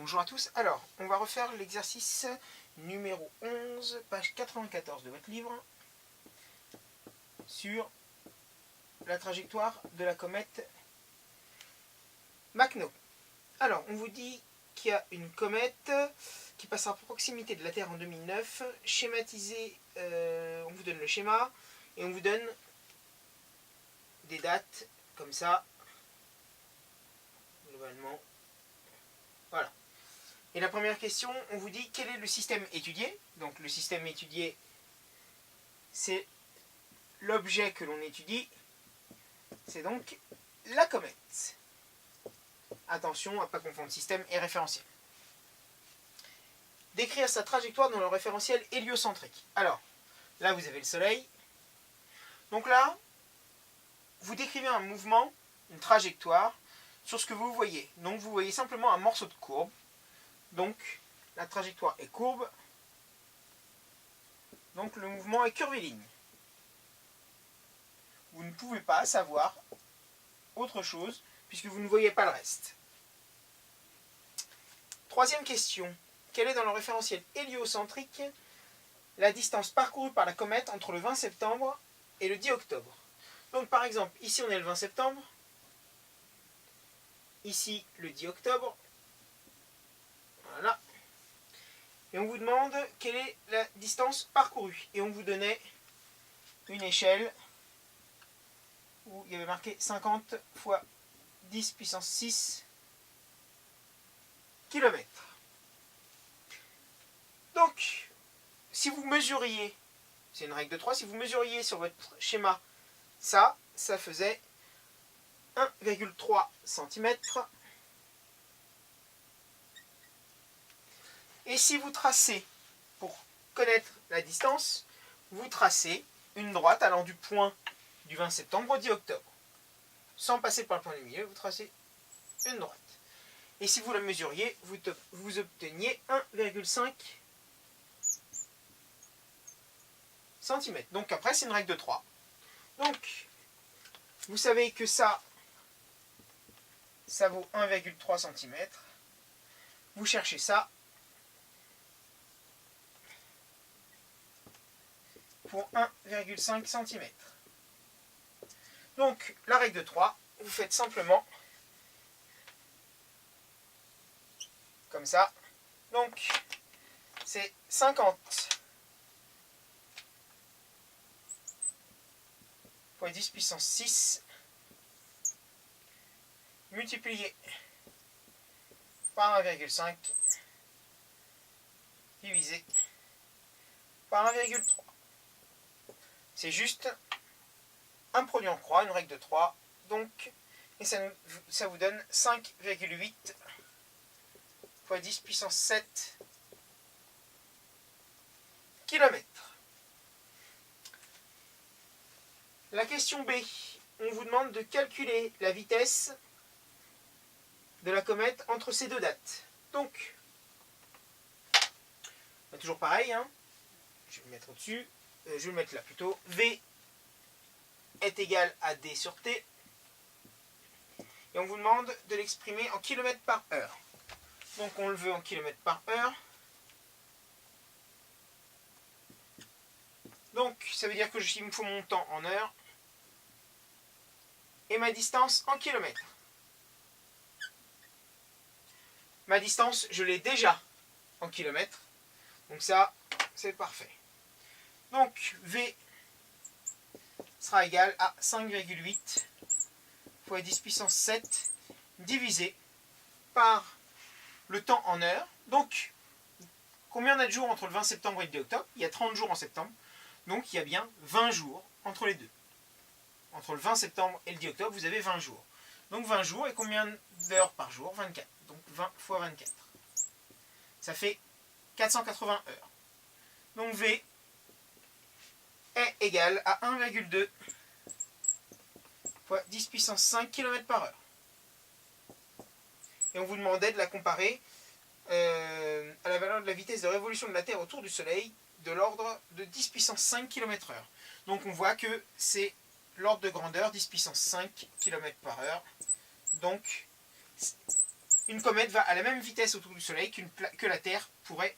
Bonjour à tous. Alors, on va refaire l'exercice numéro 11, page 94 de votre livre, sur la trajectoire de la comète Makhno. Alors, on vous dit qu'il y a une comète qui passe à proximité de la Terre en 2009, schématisée, on vous donne le schéma, et on vous donne des dates, comme ça, globalement. Voilà. Et la première question, on vous dit quel est le système étudié. Donc le système étudié, c'est l'objet que l'on étudie. C'est donc la comète. Attention à ne pas confondre système et référentiel. Décrire sa trajectoire dans le référentiel héliocentrique. Alors, là vous avez le Soleil. Donc là, vous décrivez un mouvement, une trajectoire, sur ce que vous voyez. Donc vous voyez simplement un morceau de courbe. Donc la trajectoire est courbe. Donc le mouvement est curviligne. Vous ne pouvez pas savoir autre chose puisque vous ne voyez pas le reste. Troisième question. Quelle est dans le référentiel héliocentrique la distance parcourue par la comète entre le 20 septembre et le 10 octobre? Donc par exemple, ici on est le 20 septembre, ici le 10 octobre, voilà. Et on vous demande quelle est la distance parcourue. Et on vous donnait une échelle où il y avait marqué 50 fois 10 puissance 6 km. Donc, si vous mesuriez, c'est une règle de 3, si vous mesuriez sur votre schéma ça faisait 1,3 cm. Et si vous tracez, pour connaître la distance, vous tracez une droite allant du point du 20 septembre au 10 octobre. Sans passer par le point du milieu, vous tracez une droite. Et si vous la mesuriez, vous obteniez 1,5 cm. Donc après, c'est une règle de 3. Donc, vous savez que ça vaut 1,3 cm. Vous cherchez ça pour 1,5 cm. Donc, la règle de 3, vous faites simplement comme ça. Donc, c'est 50 fois 10 puissance 6 multiplié par 1,5 divisé par 1,3. C'est juste un produit en croix, une règle de 3. Donc, et ça vous donne 5,8 fois 10 puissance 7 km. La question B, on vous demande de calculer la vitesse de la comète entre ces deux dates. Donc, toujours pareil, hein, je vais le mettre au-dessus, je vais le mettre là plutôt. V est égal à D sur T. Et on vous demande de l'exprimer en km par heure. Donc on le veut en km par heure. Donc ça veut dire que il me faut mon temps en heure. Et ma distance en kilomètres. Ma distance, je l'ai déjà en kilomètres. Donc ça, c'est parfait. Donc V sera égal à 5,8 fois 10 puissance 7 divisé par le temps en heures. Donc, combien on a de jours entre le 20 septembre et le 10 octobre? Il y a 30 jours en septembre. Donc, il y a bien 20 jours entre les deux. Entre le 20 septembre et le 10 octobre, vous avez 20 jours. Donc, 20 jours, et combien d'heures par jour? 24. Donc, 20 fois 24. Ça fait 480 heures. Donc, V est égal à 1,2 fois 10 puissance 5 km par heure. Et on vous demandait de la comparer à la valeur de la vitesse de révolution de la Terre autour du Soleil de l'ordre de 10 puissance 5 km/h. Donc on voit que c'est l'ordre de grandeur 10 puissance 5 km/h. Donc une comète va à la même vitesse autour du Soleil que la Terre pourrait,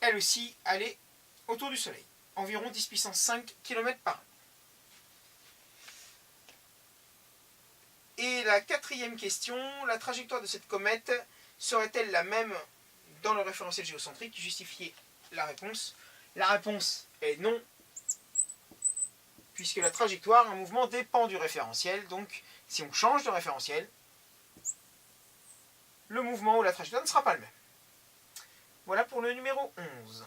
elle aussi, aller autour du Soleil. Environ 10 puissance 5 km par an. Et la quatrième question, la trajectoire de cette comète serait-elle la même dans le référentiel géocentrique qui justifiait la réponse? La réponse est non, puisque la trajectoire, un mouvement dépend du référentiel. Donc, si on change de référentiel, le mouvement ou la trajectoire ne sera pas le même. Voilà pour le numéro 11.